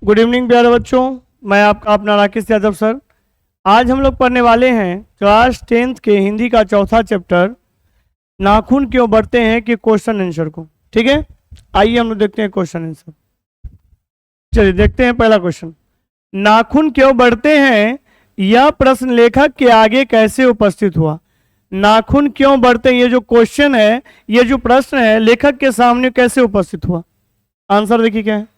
Good evening प्यारे बच्चों, मैं आपका अपना राकेश यादव सर। आज हम लोग पढ़ने वाले हैं क्लास 10th के हिंदी का चौथा चैप्टर नाखून क्यों बढ़ते हैं कि क्वेश्चन आंसर को। ठीक है, आइए हम लोग देखते हैं क्वेश्चन आंसर। चलिए देखते हैं पहला क्वेश्चन। नाखून क्यों बढ़ते हैं यह प्रश्न लेखक के आगे कैसे उपस्थित हुआ। नाखून क्यों बढ़ते हैं, ये जो क्वेश्चन है, ये जो प्रश्न है, लेखक के सामने कैसे उपस्थित हुआ। आंसर देखिए क्या है।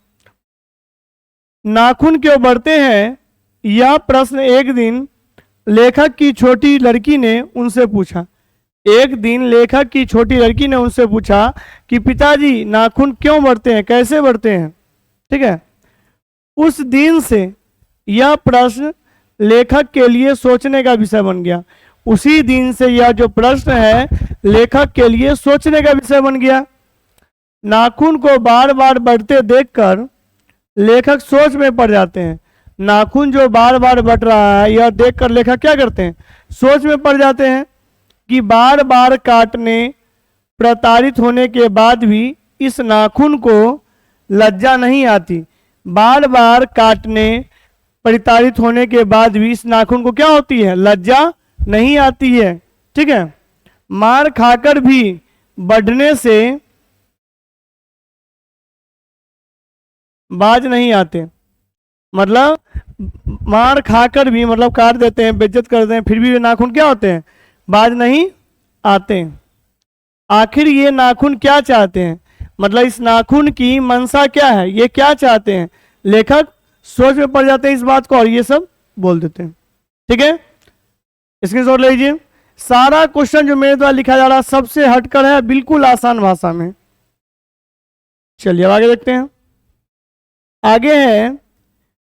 नाखून क्यों बढ़ते हैं यह प्रश्न एक दिन लेखक की छोटी लड़की ने उनसे पूछा। एक दिन लेखक की छोटी लड़की ने उनसे पूछा कि पिताजी नाखून क्यों बढ़ते हैं, कैसे बढ़ते हैं। ठीक है, उस दिन से यह प्रश्न लेखक के लिए सोचने का विषय बन गया। उसी दिन से यह जो प्रश्न है लेखक के लिए सोचने का विषय बन गया। नाखून को बार बार बढ़ते देखकर लेखक सोच में पड़ जाते हैं। नाखून जो बार बार बढ़ रहा है यह देखकर लेखक क्या करते हैं, सोच में पड़ जाते हैं कि बार बार काटने प्रताड़ित होने के बाद भी इस नाखून को लज्जा नहीं आती। बार बार काटने प्रताड़ित होने के बाद भी इस नाखून को क्या होती है, लज्जा नहीं आती है। ठीक है, मार खाकर भी बढ़ने से बाज नहीं आते। मतलब मार खाकर भी, मतलब काट देते हैं, बेइज्जत कर देते हैं, फिर भी ये नाखून क्या होते हैं, बाज नहीं आते। आखिर ये नाखून क्या चाहते हैं, मतलब इस नाखून की मंशा क्या है, ये क्या चाहते हैं। लेखक सोच में पड़ जाते हैं इस बात को और ये सब बोल देते हैं। ठीक है, स्क्रीनशॉट ले लीजिए। सारा क्वेश्चन जो मेरे द्वारा लिखा जा रहा है सबसे हटकर है, बिल्कुल आसान भाषा में। चलिए अब आगे देखते हैं। आगे है,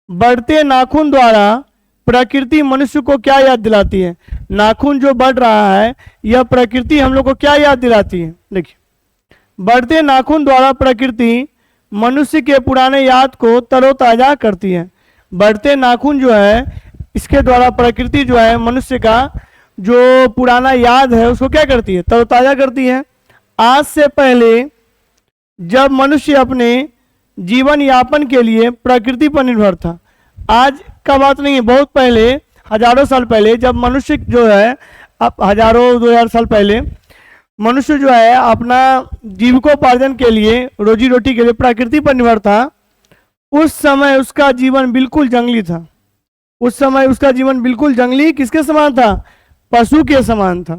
बढ़ते नाखून द्वारा प्रकृति मनुष्य को क्या याद दिलाती है। नाखून जो बढ़ रहा है यह प्रकृति हम लोग को क्या याद दिलाती है। देखिए, बढ़ते नाखून द्वारा प्रकृति मनुष्य के पुराने याद को तरोताजा करती है। बढ़ते नाखून जो है इसके द्वारा प्रकृति जो है मनुष्य का जो पुराना याद है उसको क्या करती है, तरोताजा करती है। आज से पहले जब मनुष्य अपने जीवन यापन के लिए प्रकृति पर निर्भर था, आज का बात नहीं है, बहुत पहले, हजारों साल पहले, जब मनुष्य जो है, अब हजारों 2000 साल पहले मनुष्य जो है अपना जीविकोपार्जन के लिए, रोजी रोटी के लिए प्रकृति पर निर्भर था। उस समय उसका जीवन बिल्कुल जंगली था। उस समय उसका जीवन बिल्कुल जंगली किसके समान था, पशु के समान था।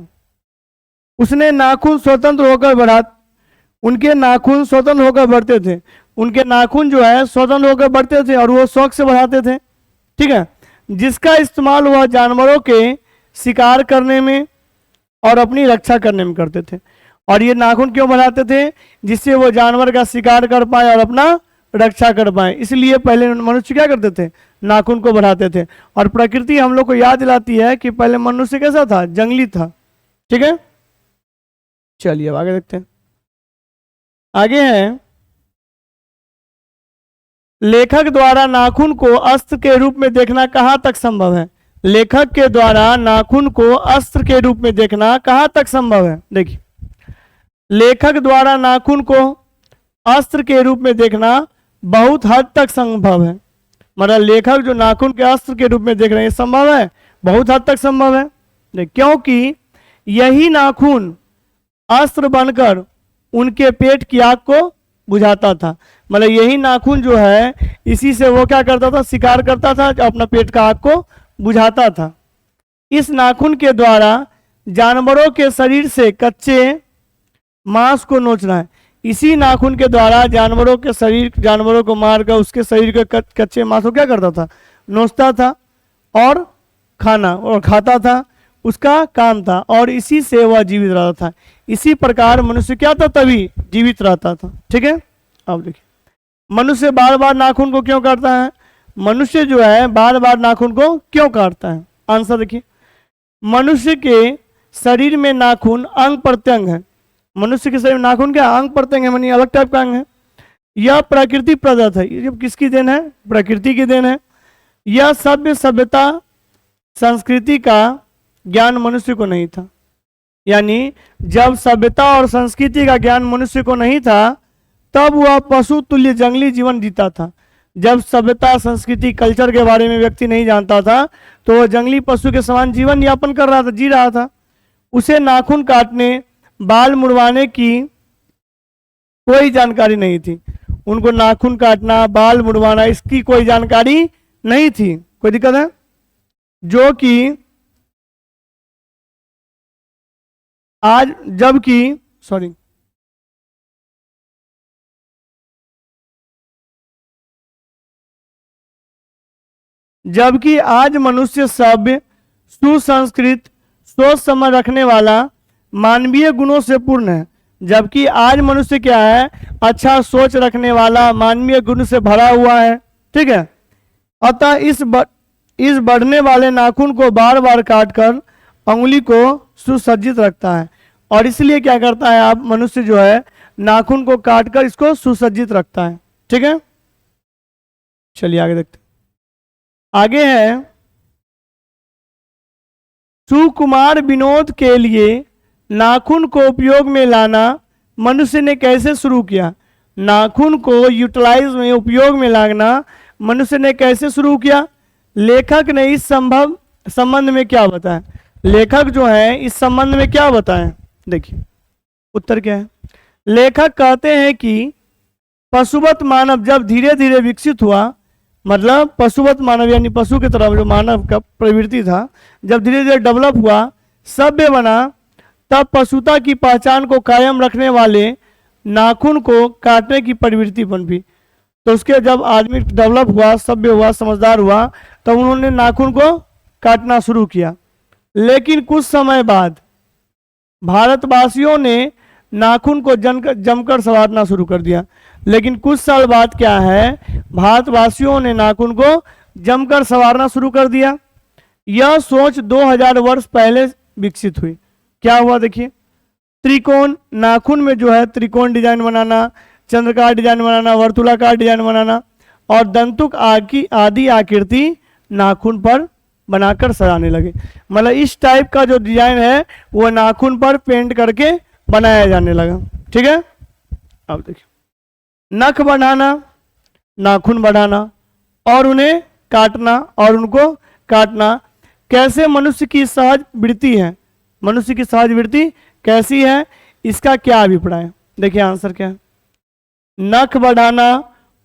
उसने नाखून स्वतंत्र होकर बढ़ा, उनके नाखून स्वतंत्र होकर बढ़ते थे। उनके नाखून जो है स्वतंत्र होकर बढ़ते थे और वो शौक से बढ़ाते थे। ठीक है, जिसका इस्तेमाल वह जानवरों के शिकार करने में और अपनी रक्षा करने में करते थे। और ये नाखून क्यों बढ़ाते थे, जिससे वो जानवर का शिकार कर पाए और अपना रक्षा कर पाए। इसलिए पहले मनुष्य क्या करते थे, नाखून को बढ़ाते थे। और प्रकृति हम लोग को याद दिलाती है कि पहले मनुष्य कैसा था, जंगली था। ठीक है, चलिए अब आगे देखते हैं। आगे है, लेखक द्वारा नाखून को अस्त्र के रूप में देखना कहाँ तक संभव है। लेखक के द्वारा नाखून को अस्त्र के रूप में देखना कहाँ तक संभव है। देखिए, लेखक द्वारा नाखून को अस्त्र के रूप में देखना बहुत हद तक संभव है। मतलब लेखक जो नाखून के अस्त्र के रूप में देख रहे हैं, संभव है, बहुत हद तक संभव है। क्योंकि यही नाखून अस्त्र बनकर उनके पेट की आग को बुझाता था। मतलब यही नाखून जो है इसी से वो क्या करता था, शिकार करता था, अपना पेट का आग को बुझाता था। इस नाखून के द्वारा जानवरों के शरीर से कच्चे मांस को नोचना है। इसी नाखून के द्वारा जानवरों के शरीर, जानवरों को मारकर उसके शरीर के कच्चे मांस को क्या करता था, नोचता था और खाना और खाता था, उसका काम था। और इसी से वह जीवित रहता था। इसी प्रकार मनुष्य क्या था, तभी जीवित रहता था। ठीक है, अब देखिए, मनुष्य बार बार नाखून को क्यों काटता है। मनुष्य जो है बार बार नाखून को क्यों काटता है। आंसर देखिए, मनुष्य के शरीर में नाखून अंग प्रत्यंग है। मनुष्य के शरीर में नाखून क्या, अंग प्रत्यंग है, मानी अलग टाइप का अंग है। यह प्रकृति प्रदत्त है। ये किसकी देन है, प्रकृति की देन है। यह सभ्यता संस्कृति का ज्ञान मनुष्य को नहीं था। यानी जब सभ्यता और संस्कृति का ज्ञान मनुष्य को नहीं था तब वह पशु तुल्य जंगली जीवन जीता था। जब सभ्यता, संस्कृति, कल्चर के बारे में व्यक्ति नहीं जानता था तो वह जंगली पशु के समान जीवन यापन कर रहा था, जी रहा था। उसे नाखून काटने, बाल मुड़वाने की कोई जानकारी नहीं थी। उनको नाखून काटना, बाल मुड़वाना, इसकी कोई जानकारी नहीं थी। कोई दिक्कत है? जो कि आज, जबकि सॉरी जबकि आज मनुष्य सभ्य, सुसंस्कृत, सोच समझ रखने वाला, मानवीय गुणों से पूर्ण है। जबकि आज मनुष्य क्या है? अच्छा सोच रखने वाला, मानवीय गुण से भरा हुआ है। ठीक है। अतः इस बढ़ने वाले नाखून को बार बार काटकर अंगुली को सुसज्जित रखता है, और इसलिए क्या करता है आप मनुष्य जो है नाखून को काटकर इसको सुसज्जित रखता है। ठीक है, चलिए आगे देखते हैं। आगे है, सुकुमार विनोद के लिए नाखून को उपयोग में लाना मनुष्य ने कैसे शुरू किया? नाखून को यूटिलाइज में, उपयोग में लाना मनुष्य ने कैसे शुरू किया? लेखक ने इस संबंध में क्या बताया? लेखक जो है इस संबंध में क्या बताएं? देखिए उत्तर क्या है। लेखक कहते हैं कि पशुवत मानव जब धीरे धीरे विकसित हुआ, मतलब पशुवत मानव यानी पशु की तरफ जो मानव का प्रवृत्ति था, जब धीरे धीरे डेवलप हुआ, सभ्य बना, तब पशुता की पहचान को कायम रखने वाले नाखून को काटने की प्रवृत्ति पनपी। तो उसके जब आदमी डेवलप हुआ, सभ्य हुआ, समझदार हुआ, तब उन्होंने नाखून को काटना शुरू किया। लेकिन कुछ समय बाद भारतवासियों ने नाखून को जमकर संवारना शुरू कर दिया। लेकिन कुछ साल बाद क्या है, भारतवासियों ने नाखून को जमकर संवारना शुरू कर दिया। यह सोच 2000 वर्ष पहले विकसित हुई। क्या हुआ देखिए, त्रिकोण नाखून में जो है त्रिकोण डिजाइन बनाना, चंद्रकार डिजाइन बनाना, वर्तुलाकार डिजाइन बनाना और दंतुक आदि आकृति नाखून पर बनाकर सजाने लगे। मतलब इस टाइप का जो डिजाइन है वो नाखून पर पेंट करके बनाया जाने लगा। ठीक है, अब देखिए, नख बढ़ाना, नाखून बढ़ाना और उन्हें काटना और उनको काटना कैसे मनुष्य की सहज वृत्ति है? मनुष्य की सहज वृत्ति कैसी है, इसका क्या अभिप्राय? देखिए आंसर क्या है। नख बढ़ाना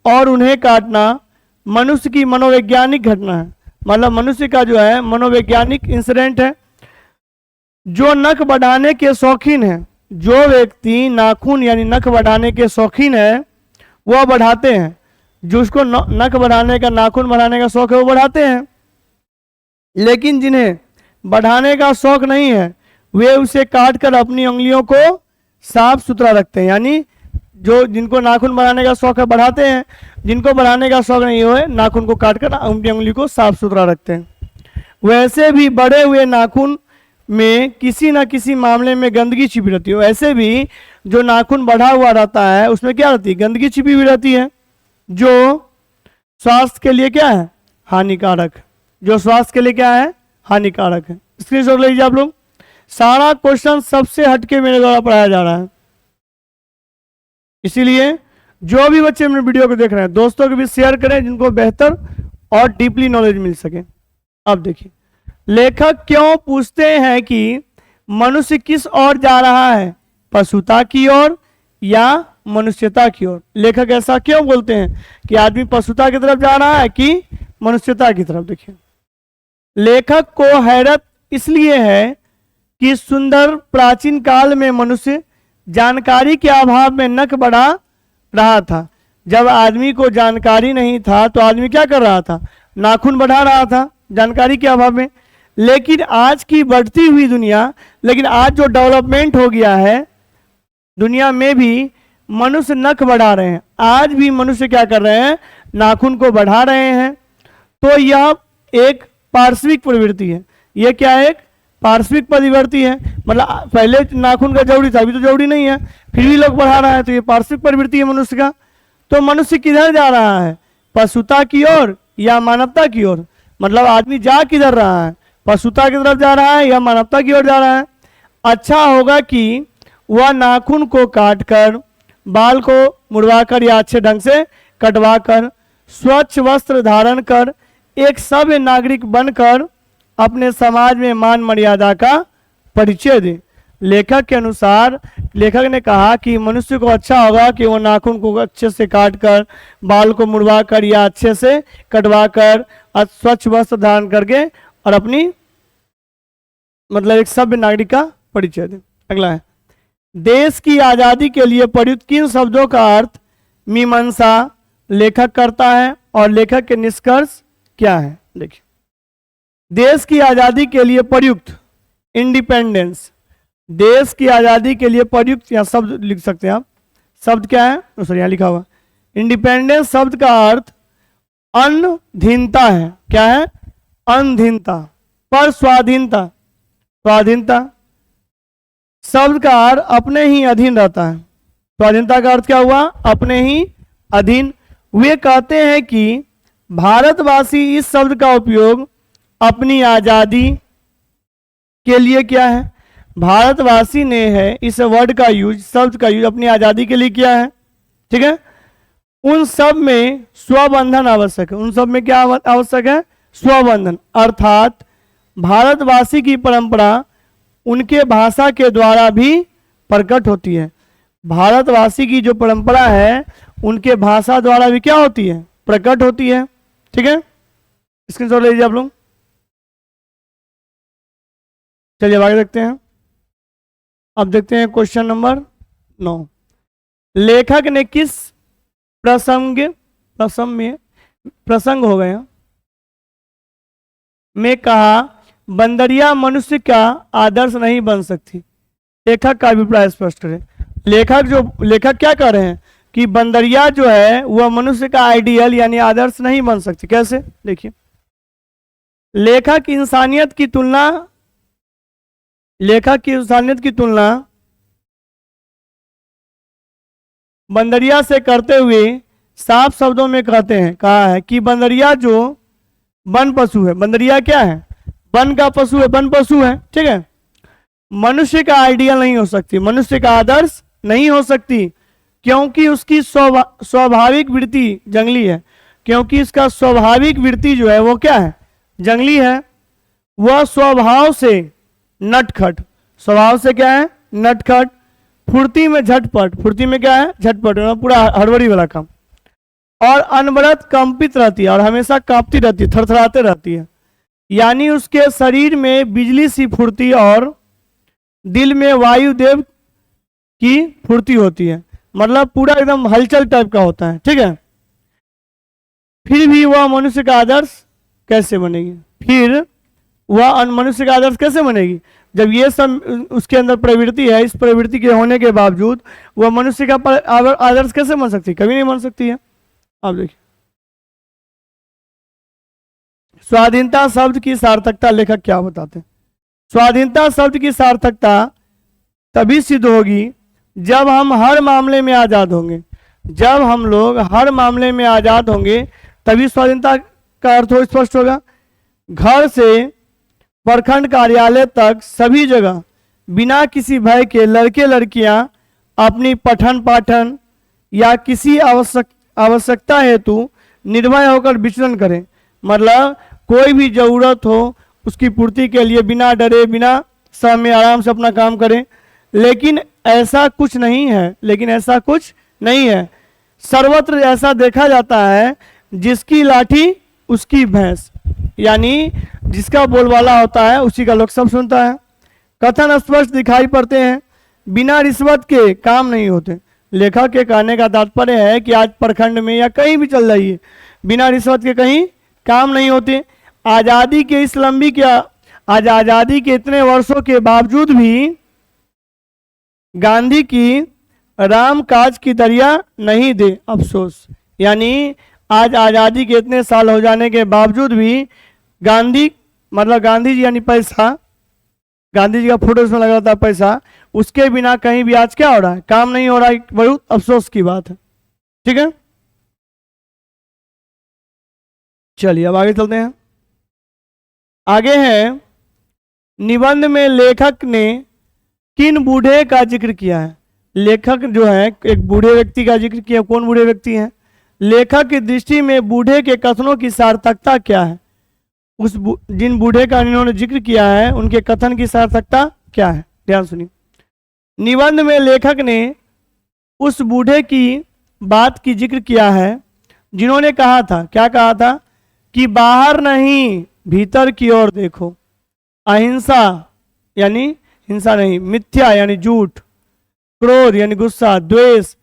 और उन्हें काटना मनुष्य की मनोवैज्ञानिक घटना है। मतलब मनुष्य का जो है मनोवैज्ञानिक इंसिडेंट है। जो नख बढ़ाने के शौकीन है, जो व्यक्ति नाखून यानी नख बढ़ाने के शौकीन है वह बढ़ाते हैं। जो उसको नख बढ़ाने का, नाखून बढ़ाने का शौक है वो बढ़ाते हैं। लेकिन जिन्हें बढ़ाने का शौक नहीं है वे उसे काटकर अपनी उंगलियों को साफ सुथरा रखते हैं। यानी जो जिनको नाखून बढ़ाने का शौक है बढ़ाते हैं, जिनको बढ़ाने का शौक नहीं है नाखून को काटकर अपनी उंगली को साफ सुथरा रखते हैं। वैसे भी बढ़े हुए नाखून में किसी न किसी मामले में गंदगी छिपी रहती है। वैसे भी जो नाखून बढ़ा हुआ रहता है उसमें क्या रहती है? गंदगी छिपी हुई रहती है, जो स्वास्थ्य के लिए क्या है? हानिकारक। जो स्वास्थ्य के लिए क्या है? हानिकारक है। स्क्रीनशॉट ले लीजिए आप लोग। सारा क्वेश्चन सबसे हटके मेरे द्वारा पढ़ाया जा रहा है, इसीलिए जो भी बच्चे मेरे वीडियो को देख रहे हैं दोस्तों के भी शेयर करें जिनको बेहतर और डीपली नॉलेज मिल सके। अब देखिए, लेखक क्यों पूछते हैं कि मनुष्य किस ओर जा रहा है, पशुता की ओर या मनुष्यता की ओर? लेखक ऐसा क्यों बोलते हैं कि आदमी पशुता की तरफ जा रहा है कि मनुष्यता की तरफ? देखिए, लेखक को हैरत इसलिए है कि सुंदर प्राचीन काल में मनुष्य जानकारी के अभाव में नख बढ़ा रहा था। जब आदमी को जानकारी नहीं था तो आदमी क्या कर रहा था? नाखून बढ़ा रहा था जानकारी के अभाव में। लेकिन आज की बढ़ती हुई दुनिया, लेकिन आज जो डेवलपमेंट हो गया है दुनिया में भी मनुष्य नख बढ़ा रहे हैं। आज भी मनुष्य क्या कर रहे हैं? नाखून को बढ़ा रहे हैं। तो यह एक पार्श्विक प्रवृत्ति है। यह क्या है? एक पार्श्विक प्रवृत्ति है। मतलब पहले नाखून का जरूरी था, अभी तो जरूरी नहीं है, फिर भी लोग बढ़ा रहा है, तो ये पार्श्विक प्रवृत्ति है मनुष्य का। तो मनुष्य किधर जा रहा है? पशुता की ओर या मानवता की ओर? मतलब आदमी जा किधर रहा है? पशुता की तरफ जा रहा है या मानवता की ओर जा रहा है? अच्छा होगा कि वह नाखून को काटकर, बाल को मुड़वाकर या अच्छे ढंग से कटवाकर स्वच्छ वस्त्र धारण कर एक सभ्य नागरिक बनकर अपने समाज में मान मर्यादा का परिचय दे। लेखक के अनुसार, लेखक ने कहा कि मनुष्य को अच्छा होगा कि वो नाखून को अच्छे से काट कर, बाल को मुड़वा कर या अच्छे से कटवा कर स्वच्छ वस्त्र धारण करके और अपनी मतलब एक सभ्य नागरिक का परिचय दे। अगला है, देश की आजादी के लिए प्रयुक्त किन शब्दों का अर्थ मीमांसा लेखक करता है और लेखक के निष्कर्ष क्या है? देखिए, देश की आजादी के लिए प्रयुक्त इंडिपेंडेंस, देश की आजादी के लिए प्रयुक्त, या शब्द लिख सकते हैं आप, शब्द क्या है? सॉरी, यहाँ लिखा हुआ इंडिपेंडेंस शब्द का अर्थ अनधीनता है। क्या है? अनधीनता। पर स्वाधीनता, स्वाधीनता शब्द का अर्थ अपने ही अधीन रहता है। स्वाधीनता का अर्थ क्या हुआ? अपने ही अधीन। वे कहते हैं कि भारतवासी इस शब्द का उपयोग अपनी आजादी के लिए क्या है? भारतवासी ने है इस वर्ड का यूज, शब्द का यूज अपनी आजादी के लिए किया है। ठीक है, उन सब में स्वबंधन आवश्यक है। उन सब में क्या आवश्यक है? स्वबंधन, अर्थात भारतवासी की परंपरा उनके भाषा के द्वारा भी प्रकट होती है। भारतवासी की जो परंपरा है उनके भाषा द्वारा भी क्या होती है? प्रकट होती है। ठीक है, स्क्रीनशॉट ले लीजिए आप लोग। चलिए आगे देखते हैं। अब देखते हैं क्वेश्चन नंबर 9। लेखक ने किस प्रसंग हो गया में कहा बंदरिया मनुष्य का आदर्श नहीं बन सकती? लेखक का अभिप्राय स्पष्ट करें। लेखक क्या कर रहे हैं कि बंदरिया जो है वह मनुष्य का आइडियल यानी आदर्श नहीं बन सकती। कैसे? देखिए, लेखक इंसानियत की तुलना बंदरिया से करते हुए साफ शब्दों में कहा है कि बंदरिया जो वन पशु है, बंदरिया क्या है? वन का पशु है, वन पशु है। ठीक है, मनुष्य का आइडियल नहीं हो सकती, मनुष्य का आदर्श नहीं हो सकती, क्योंकि उसकी स्वाभाविक वृत्ति जंगली है। क्योंकि इसका स्वाभाविक वृत्ति जो है वो क्या है? जंगली है। वह स्वभाव से नटखट, स्वभाव से क्या है? नटखट। फुर्ती में झटपट, फुर्ती में क्या है? झटपट, पूरा हड़बड़ी वाला काम। और अनवरत कंपित रहती है और हमेशा कांपती रहती है, थरथराते रहती है। यानी उसके शरीर में बिजली सी फुर्ती और दिल में वायुदेव की फुर्ती होती है। मतलब पूरा एकदम हलचल टाइप का होता है। ठीक है, फिर भी वह मनुष्य का आदर्श कैसे बनेगी? फिर वह मनुष्य का आदर्श कैसे बनेगी जब ये सब उसके अंदर प्रवृत्ति है? इस प्रवृत्ति के होने के बावजूद वह मनुष्य का आदर्श कैसे बन सकती? कभी नहीं बन सकती है। आप देखिए, स्वाधीनता शब्द की सार्थकता लेखक क्या बताते हैं? स्वाधीनता शब्द की सार्थकता तभी सिद्ध होगी जब हम हर मामले में आजाद होंगे। जब हम लोग हर मामले में आजाद होंगे तभी स्वाधीनता का अर्थ स्पष्ट होगा। घर से प्रखंड कार्यालय तक सभी जगह बिना किसी भय के लड़के लड़कियां अपनी पठन पाठन या किसी आवश्यकता हेतु निर्भय होकर विचरण करें। मतलब कोई भी जरूरत हो उसकी पूर्ति के लिए बिना डरे बिना शर्म में आराम से अपना काम करें। लेकिन ऐसा कुछ नहीं है। सर्वत्र ऐसा देखा जाता है जिसकी लाठी उसकी भैंस, यानी जिसका बोलबाला होता है उसी का लोग सब सुनता है। कथन स्पष्ट दिखाई पड़ते हैं, बिना रिश्वत के काम नहीं होते। लेखक के कहने का तात्पर्य है कि आज प्रखंड में या कहीं भी चल जाइए, बिना रिश्वत के कहीं काम नहीं होते। आज़ादी के इस आज आज़ादी के इतने वर्षों के बावजूद भी गांधी की राम काज की दरिया नहीं दे अफसोस। यानी आज आज़ादी के इतने साल हो जाने के बावजूद भी गांधी जी यानी पैसा, गांधी जी का फोटो उसमें लगा था पैसा, उसके बिना कहीं भी आज क्या हो रहा है? काम नहीं हो रहा है। बहुत अफसोस की बात है। ठीक है, चलिए अब आगे चलते हैं। आगे है निबंध में लेखक ने किन बूढ़े का जिक्र किया है? लेखक जो है एक बूढ़े व्यक्ति का जिक्र किया। कौन बूढ़े व्यक्ति हैं? लेखक की दृष्टि में बूढ़े के कथनों की सार्थकता क्या है? जिन बूढ़े का इन्होंने जिक्र किया है उनके कथन की सार्थकता क्या है? ध्यान सुनिए। निबंध में लेखक ने उस बूढ़े की बात की जिक्र किया है जिन्होंने कहा था, क्या कहा था? कि बाहर नहीं भीतर की ओर देखो, अहिंसा यानी हिंसा नहीं, मिथ्या यानी झूठ, क्रोध यानी गुस्सा, द्वेष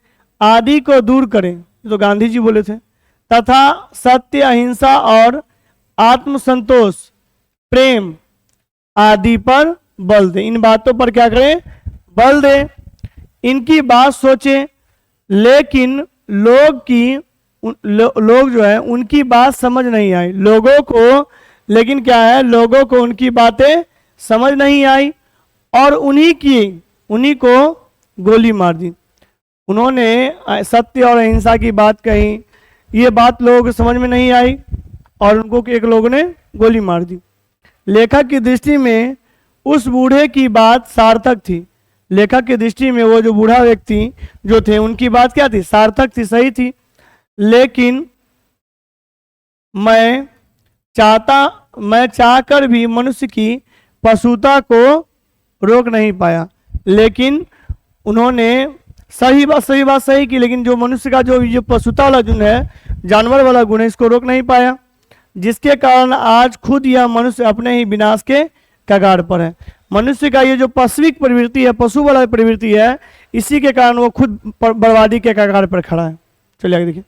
आदि को दूर करें, तो गांधी जी बोले थे, तथा सत्य, अहिंसा और आत्मसंतोष, प्रेम आदि पर बल दें। इन बातों पर क्या करें? बल दें। इनकी बात सोचें, लेकिन लोग जो है उनकी बात समझ नहीं आई। लोगों को, लेकिन क्या है, लोगों को उनकी बातें समझ नहीं आई और उन्हीं को गोली मार दी। उन्होंने सत्य और अहिंसा की बात कही, ये बात लोगों को समझ में नहीं आई और उनको एक लोगों ने गोली मार दी। लेखक की दृष्टि में उस बूढ़े की बात सार्थक थी। लेखक की दृष्टि में वो जो बूढ़ा व्यक्ति जो थे उनकी बात क्या थी? सार्थक थी, सही थी। लेकिन मैं चाहकर भी मनुष्य की पशुता को रोक नहीं पाया। लेकिन उन्होंने सही बात सही की, लेकिन जो मनुष्य का जो पशुता वाला गुण है, जानवर वाला गुण है, इसको रोक नहीं पाया, जिसके कारण आज खुद यह मनुष्य अपने ही विनाश के कगार पर है। मनुष्य का ये जो पशुविक प्रवृत्ति है, पशु वाला प्रवृत्ति है, इसी के कारण वो खुद बर्बादी के कगार पर खड़ा है। चलिए आगे देखिए।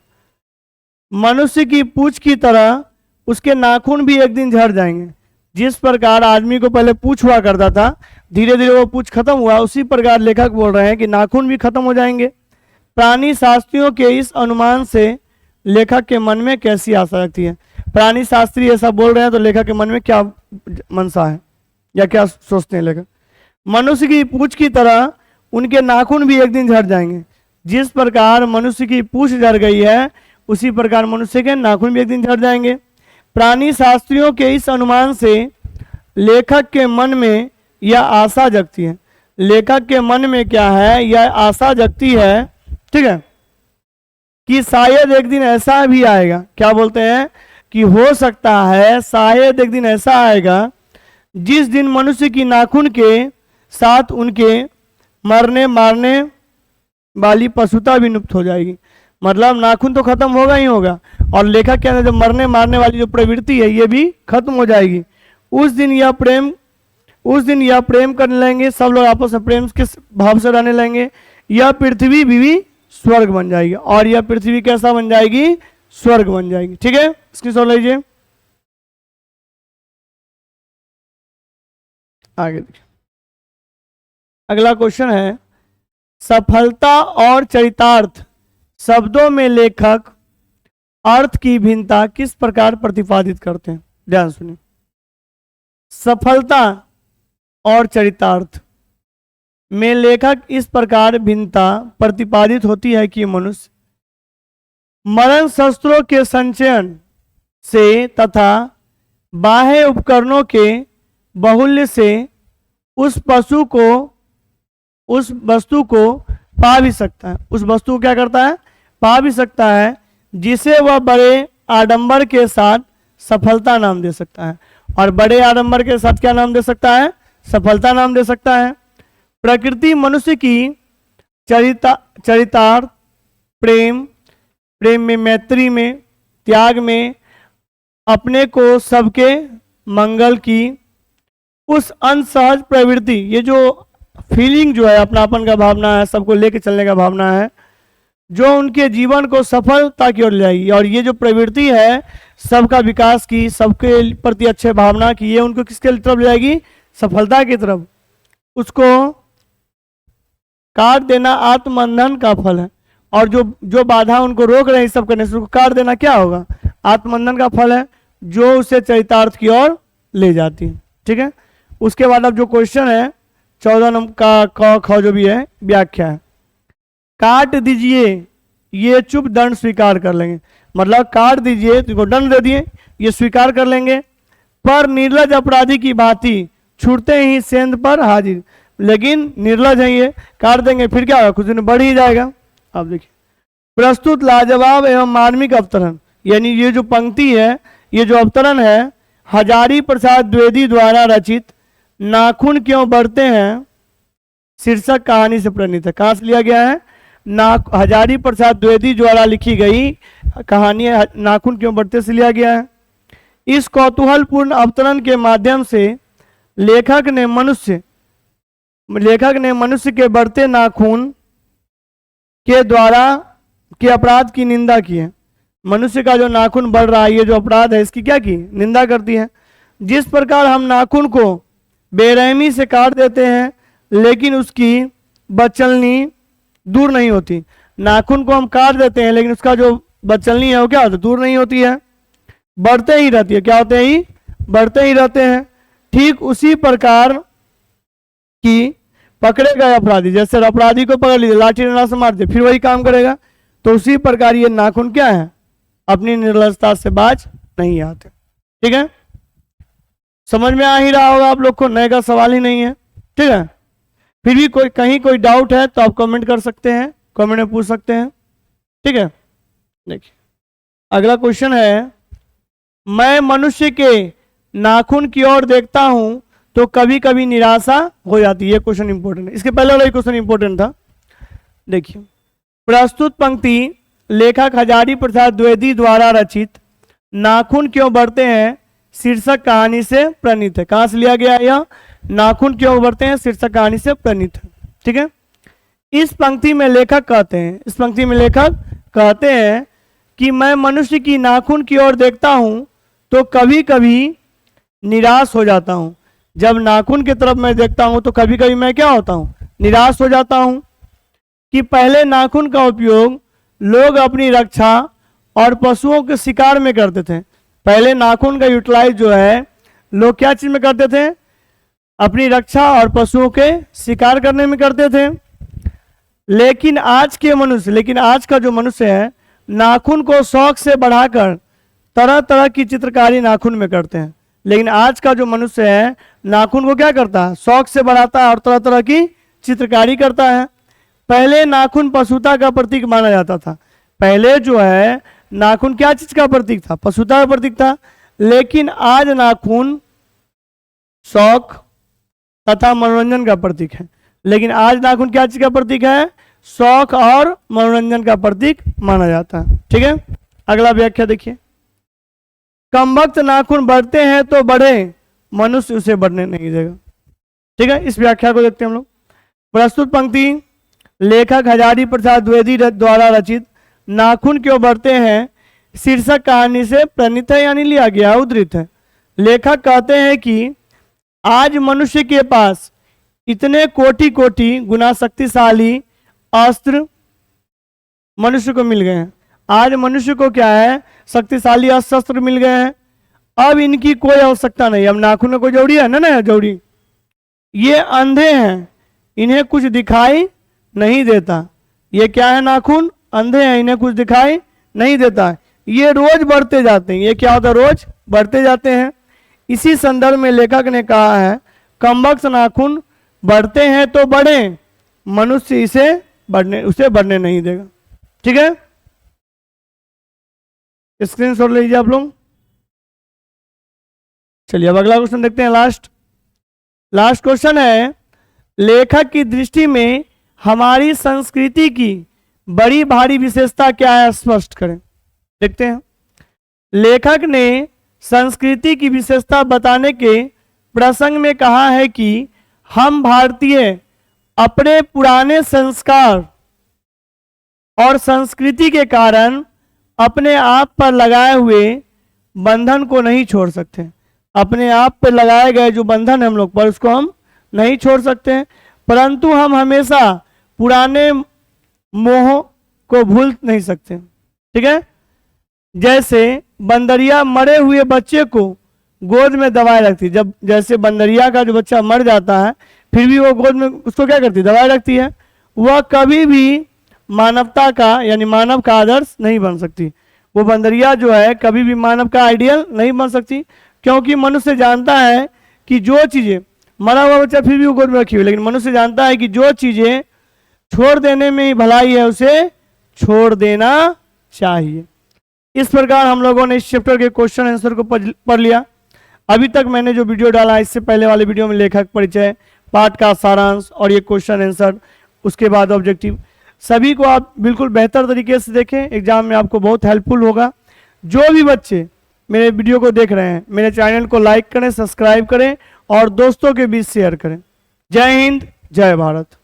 मनुष्य की पूंछ की तरह उसके नाखून भी एक दिन झड़ जाएंगे। जिस प्रकार आदमी को पहले पूंछ हुआ करता था, धीरे धीरे वो पूंछ खत्म हुआ, उसी प्रकार लेखक बोल रहे हैं कि नाखून भी खत्म हो जाएंगे। प्राणी शास्त्रियों के इस अनुमान से लेखक के मन में कैसी आशा रखती है? प्राणी शास्त्री ऐसा बोल रहे हैं तो लेखक के मन में क्या मनसा है या क्या सोचते हैं लेखक? मनुष्य की पूंछ की तरह उनके नाखून भी एक दिन झड़ जाएंगे। जिस प्रकार मनुष्य की पूंछ झड़ गई है, उसी प्रकार मनुष्य के नाखून भी एक दिन झड़ जाएंगे। प्राणी शास्त्रियों के इस अनुमान से लेखक के मन में यह आशा जगती है। लेखक के मन में क्या है? यह आशा जगती है, ठीक है, कि शायद एक दिन ऐसा भी आएगा। क्या बोलते हैं? कि हो सकता है शायद एक दिन ऐसा आएगा जिस दिन मनुष्य की नाखून के साथ उनके मरने मारने वाली पशुता भी लुप्त हो जाएगी। मतलब नाखून तो खत्म होगा ही होगा, और लेखक के अंदर जो मरने मारने वाली जो प्रवृत्ति है ये भी खत्म हो जाएगी। उस दिन यह प्रेम करने लगेंगे, सब लोग आपस में प्रेम के भाव से रहने लगेंगे। यह पृथ्वी भी स्वर्ग बन जाएगी, और यह पृथ्वी कैसा बन जाएगी? स्वर्ग बन जाएगी। ठीक है, इसकी सोच लीजिए। आगे देखिए, अगला क्वेश्चन है, सफलता और चरितार्थ शब्दों में लेखक अर्थ की भिन्नता किस प्रकार प्रतिपादित करते हैं? ध्यान सुनिए। सफलता और चरितार्थ में लेखक इस प्रकार भिन्नता प्रतिपादित होती है कि मनुष्य मरण शस्त्रों के संचयन से तथा बाह्य उपकरणों के बाहुल्य से उस वस्तु को पा भी सकता है। उस वस्तु को क्या करता है? पा भी सकता है, जिसे वह बड़े आडंबर के साथ सफलता नाम दे सकता है। और बड़े आडंबर के साथ क्या नाम दे सकता है? सफलता नाम दे सकता है। प्रकृति मनुष्य की चरितार्थ, प्रेम में, मैत्री में, त्याग में, अपने को सबके मंगल की उस अनसहज प्रवृत्ति, ये जो फीलिंग जो है, अपनापन का भावना है, सबको लेके चलने का भावना है, जो उनके जीवन को सफलता की ओर ले जाएगी। और ये जो प्रवृत्ति है सबका विकास की, सबके प्रति अच्छे भावना की, ये उनको किसके तरफ ले जाएगी? सफलता की तरफ। उसको काट देना आत्मबंधन का फल है। और जो बाधा उनको रोक रहे हैं सब करने से, उसको काट देना क्या होगा? आत्मबंधन का फल है, जो उसे चरितार्थ की ओर ले जाती है। ठीक है, उसके बाद अब जो क्वेश्चन है 14 नंबर का क ख जो भी है व्याख्या है। काट दीजिए, ये चुप दंड स्वीकार कर लेंगे। मतलब काट दीजिए, तो दंड दे दिए, ये स्वीकार कर लेंगे। पर निर्लज अपराधी की भांति छूटते ही सेंध पर हाजिर। लेकिन निर्लज है, ये काट देंगे, फिर क्या होगा? कुछ दिन बढ़ ही जाएगा। अब देखिए, प्रस्तुत लाजवाब एवं मार्मिक अवतरण, यानी ये जो पंक्ति है, ये जो अवतरण है, हजारी प्रसाद द्विवेदी द्वारा रचित नाखून क्यों बढ़ते हैं शीर्षक कहानी से प्रणीत है। कहाँ से लिया गया है? हजारी प्रसाद द्विवेदी द्वारा लिखी गई कहानी नाखून क्यों बढ़ते से लिया गया है। इस कौतूहलपूर्ण अवतरण के माध्यम से लेखक ने मनुष्य के बढ़ते नाखून के द्वारा के अपराध की निंदा की है। मनुष्य का जो नाखून बढ़ रहा है, ये जो अपराध है, इसकी क्या की निंदा करती है। जिस प्रकार हम नाखून को बेरहमी से काट देते हैं लेकिन उसकी बदचलनी दूर नहीं होती। नाखून को हम काट देते हैं लेकिन उसका जो बदचलनी है वो क्या होता है? दूर नहीं होती है, बढ़ते ही रहती है। क्या होते हैं? बढ़ते ही रहते हैं। ठीक उसी प्रकार की पकड़े गए अपराधी, जैसे अपराधी को पकड़ लीजिए, लाठी डंडा से मार दिए, फिर वही काम करेगा, तो उसी प्रकार ये नाखून क्या है? अपनी निर्लजता से बाज नहीं आते। ठीक है, समझ में आ ही रहा होगा आप लोग को, नए का सवाल ही नहीं है। ठीक है, फिर भी कोई डाउट है तो आप कमेंट कर सकते हैं, कमेंट में पूछ सकते हैं। ठीक है, देखिए अगला क्वेश्चन है, मैं मनुष्य के नाखून की ओर देखता हूं तो कभी कभी निराशा हो जाती है। ये क्वेश्चन इंपॉर्टेंट है, इसके पहले वाला क्वेश्चन इंपॉर्टेंट था। देखिए, प्रस्तुत पंक्ति लेखक हजारी प्रसाद द्विवेदी द्वारा रचित नाखून क्यों बढ़ते हैं शीर्षक कहानी से प्रणीत है। कहां से लिया गया यह? नाखून क्यों बढ़ते हैं शीर्षक कहानी से प्रणीत है। ठीक है, इस पंक्ति में लेखक कहते हैं कि मैं मनुष्य की नाखून की ओर देखता हूं तो कभी कभी निराश हो जाता हूं। जब नाखून की तरफ मैं देखता हूं तो कभी कभी मैं क्या होता हूं? निराश हो जाता हूं। कि पहले नाखून का उपयोग लोग अपनी रक्षा और पशुओं के शिकार में करते थे। पहले नाखून का यूटिलाइज जो है लोग क्या चीज में करते थे? अपनी रक्षा और पशुओं के शिकार करने में करते थे। लेकिन आज का जो मनुष्य है नाखून को शौक से बढ़ाकर तरह तरह की चित्रकारी नाखून में करते हैं। लेकिन आज का जो मनुष्य है नाखून को क्या करता है? शौक से बढ़ाता है और तरह तरह की चित्रकारी करता है। पहले नाखून पशुता का प्रतीक माना जाता था। पहले जो है नाखून क्या चीज का प्रतीक था? पशुता का प्रतीक था। लेकिन आज नाखून शौक तथा मनोरंजन का प्रतीक है। लेकिन आज नाखून क्या चीज का प्रतीक है? शौक और मनोरंजन का प्रतीक माना जाता है। ठीक है, अगला व्याख्या देखिए, कमबख्त नाखून बढ़ते हैं तो बढ़े, मनुष्य उसे बढ़ने नहीं देगा। ठीक है, इस व्याख्या को देखते हैं हम लोग। प्रस्तुत पंक्ति लेखक हजारी प्रसाद द्विवेदी द्वारा रचित नाखून क्यों बढ़ते हैं शीर्षक कहानी से प्रणीत है, यानी लिया गया, उद्धृत है। लेखक कहते हैं कि आज मनुष्य के पास इतने कोटि कोटि गुना शक्तिशाली अस्त्र मनुष्य को मिल गए हैं। आज मनुष्य को क्या है? शक्तिशाली अस्त्र मिल गए हैं। अब इनकी कोई आवश्यकता नहीं। अब नाखून में कोई जरूरी है ना जरूरी। ये अंधे हैं, इन्हें कुछ दिखाई नहीं देता। ये क्या है? नाखून अंधे हैं, इन्हें कुछ दिखाई नहीं देता। ये रोज बढ़ते जाते हैं। ये क्या होता है? रोज बढ़ते जाते हैं। इसी संदर्भ में लेखक ने कहा है कमबख्त नाखून बढ़ते हैं तो बढ़े, मनुष्य उसे बढ़ने नहीं देगा। ठीक है, स्क्रीनशॉट लीजिए आप लोग। चलिए अब अगला क्वेश्चन देखते हैं। लास्ट क्वेश्चन है, लेखक की दृष्टि में हमारी संस्कृति की बड़ी भारी विशेषता क्या है, स्पष्ट करें। देखते हैं, लेखक ने संस्कृति की विशेषता बताने के प्रसंग में कहा है कि हम भारतीय अपने पुराने संस्कार और संस्कृति के कारण अपने आप पर लगाए हुए बंधन को नहीं छोड़ सकते। अपने आप पर लगाए गए जो बंधन है हम लोग पर, उसको हम नहीं छोड़ सकते, परंतु हम हमेशा पुराने मोह को भूल नहीं सकते। ठीक है, जैसे बंदरिया मरे हुए बच्चे को गोद में दबाए रखती। जब जैसे बंदरिया का जो बच्चा मर जाता है फिर भी वो गोद में उसको क्या करती है? दबाए रखती है। वह कभी भी मानवता का यानी मानव का आदर्श नहीं बन सकती। वो बंदरिया जो है कभी भी मानव का आइडियल नहीं बन सकती, क्योंकि मनुष्य जानता है कि जो चीजें, मरा हुआ बच्चा फिर भी वो गोद में रखी हुई, लेकिन मनुष्य जानता है कि जो चीजें छोड़ देने में ही भलाई है उसे छोड़ देना चाहिए। इस प्रकार हम लोगों ने इस चैप्टर के क्वेश्चन आंसर को पढ़ लिया। अभी तक मैंने जो वीडियो डाला, इससे पहले वाले वीडियो में लेखक परिचय, पाठ का सारांश और ये क्वेश्चन आंसर, उसके बाद ऑब्जेक्टिव, सभी को आप बिल्कुल बेहतर तरीके से देखें, एग्जाम में आपको बहुत हेल्पफुल होगा। जो भी बच्चे मेरे वीडियो को देख रहे हैं, मेरे चैनल को लाइक करें, सब्सक्राइब करें और दोस्तों के बीच शेयर करें। जय हिंद, जय भारत।